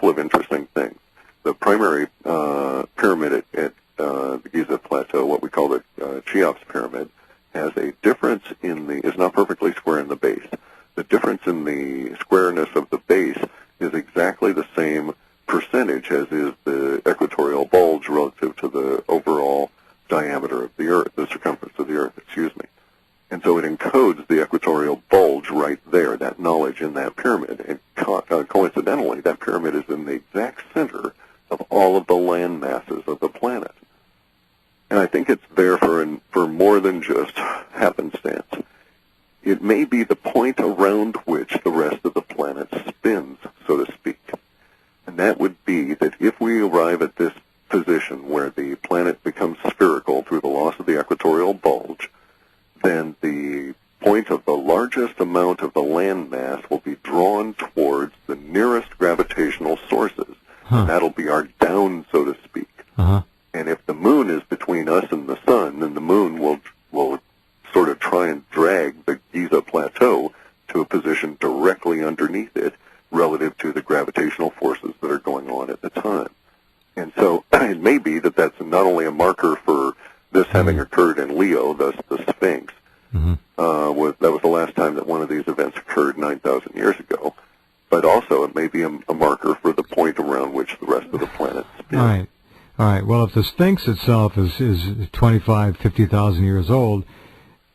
couple of interesting things. The primary pyramid at the Giza Plateau, what we call the Cheops Pyramid, has a difference is not perfectly square in the base. The difference in the squareness of the base is exactly the same percentage as is the equatorial bulge relative to the overall diameter of the Earth, the circumference of the Earth, And so it encodes the equatorial bulge right there, that knowledge in that pyramid. And coincidentally, that pyramid is in the exact center of all of the land masses of the planet. And I think it's there for more than just happenstance. It may be the point around which the rest of the planet spins, so to speak. And that would be that if we arrive at this position where the planet becomes spherical through the loss of the equatorial bulge, then the point of the largest amount of the land mass will be drawn towards the nearest gravitational sources. And that'll be our down, so to speak. And if the moon is between us and the sun, then the moon will sort of try and drag the Giza Plateau to a position directly underneath it relative to the gravitational forces that are going on at the time. And so it may be that that's not only a marker for this having occurred in Leo, thus the Sphinx. That was the last time that one of these events occurred 9,000 years ago. But also it may be a marker for the point around which the rest of the planet spins. All right. Well, if the Sphinx itself is 25, 50,000 years old,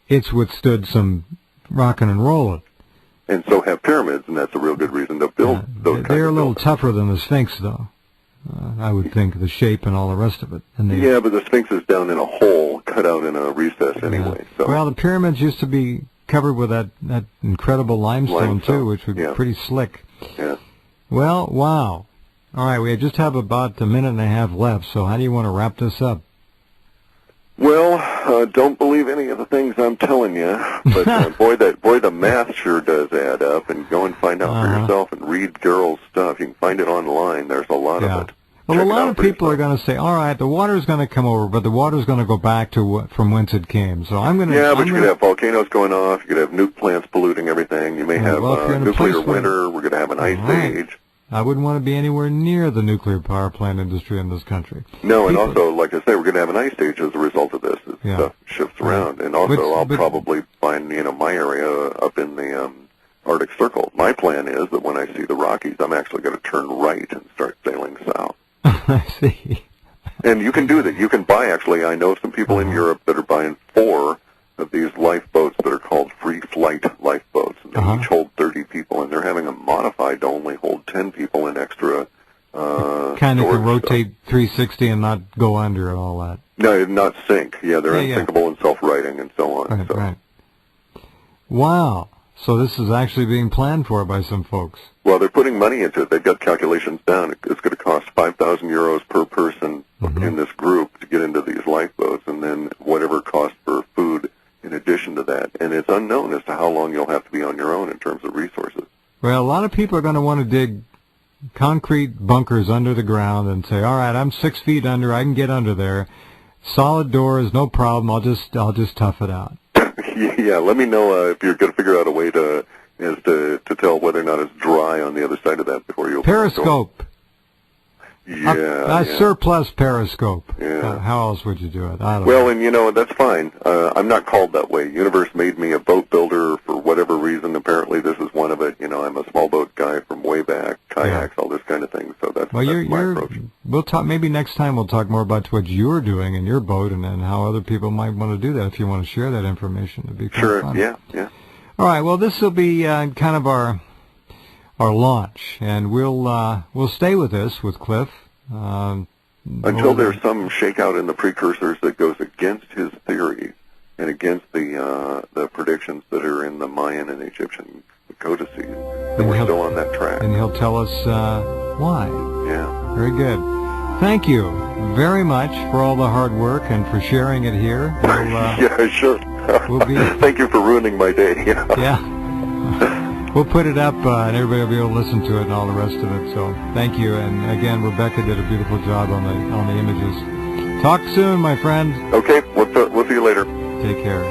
it's withstood some rocking and rolling. And so have pyramids, and that's a real good reason to build those kinds of They're a little buildings. tougher than the Sphinx, though. I would think, the shape and all the rest of it. Yeah, but the Sphinx is down in a hole, cut out in a recess anyway. So. Well, the pyramids used to be covered with that incredible limestone, too, which would be pretty slick. Yeah. Well, wow. All right, we just have about a minute and a half left, so how do you want to wrap this up? Well, don't believe any of the things I'm telling you, but boy, the math sure does add up. And go and find out for yourself and read Gerald's stuff. You can find it online. There's a lot of it. Well, a lot of people are going to say, "All right, the water's going to come over, but the water's going to go back to from whence it came." So I'm going to. Yeah, but you could have volcanoes going off. You could have nuke plants polluting everything. You may have nuclear winter. We're going to have an ice age. I wouldn't want to be anywhere near the nuclear power plant industry in this country. No, and also, like I say, we're going to have an ice age as a result of this. As stuff shifts around. And also, I'll probably find, my area up in the Arctic Circle. My plan is that when I see the Rockies, I'm actually going to turn right and start sailing south. I see. And you can do that. You can buy, actually, I know some people in Europe that are buying 4 of these lifeboats that are called free flight lifeboats. And they each hold 30 people, and they're having them modified to only hold 10 people in extra kind of can rotate 360 and not go under and all that. No, not sink. Yeah, they're unsinkable and self-righting and so on. Right. Wow. So this is actually being planned for by some folks. Well, they're putting money into it. They've got calculations down. It's going to cost 5,000 euros per person in this group to get into these lifeboats, and then whatever cost for food in addition to that. And it's unknown as to how long you'll have to be on your own in terms of resources. Well, a lot of people are going to want to dig concrete bunkers under the ground and say, all right, I'm 6 feet under, I can get under there. Solid doors, no problem, I'll just tough it out. Yeah, let me know if you're going to figure out a way to tell whether or not it's dry on the other side of that before you open Periscope. Yeah. Surplus periscope. Yeah. How else would you do it? I don't know. Well, and that's fine. I'm not called that way. Universe made me a boat builder for whatever reason. Apparently this is one of it. I'm a small boat guy from way back, kayaks, all this kind of thing. So that's my approach. We'll talk, maybe next time we'll talk more about what you're doing in your boat and how other people might want to do that. If you want to share that information, it'd be kind of fun. Yeah. All right, well, this will be kind of our launch, and we'll stay with this with Cliff. Until there's some shakeout in the precursors that goes against his theories and against the predictions that are in the Mayan and Egyptian codices, then we're still on that track. And he'll tell us why. Yeah. Very good. Thank you very much for all the hard work and for sharing it here. Yeah, sure. Thank you for ruining my day. Yeah. We'll put it up, and everybody will be able to listen to it and all the rest of it. So thank you. And again, Rebecca did a beautiful job on the images. Talk soon, my friend. Okay. We'll see you later. Take care.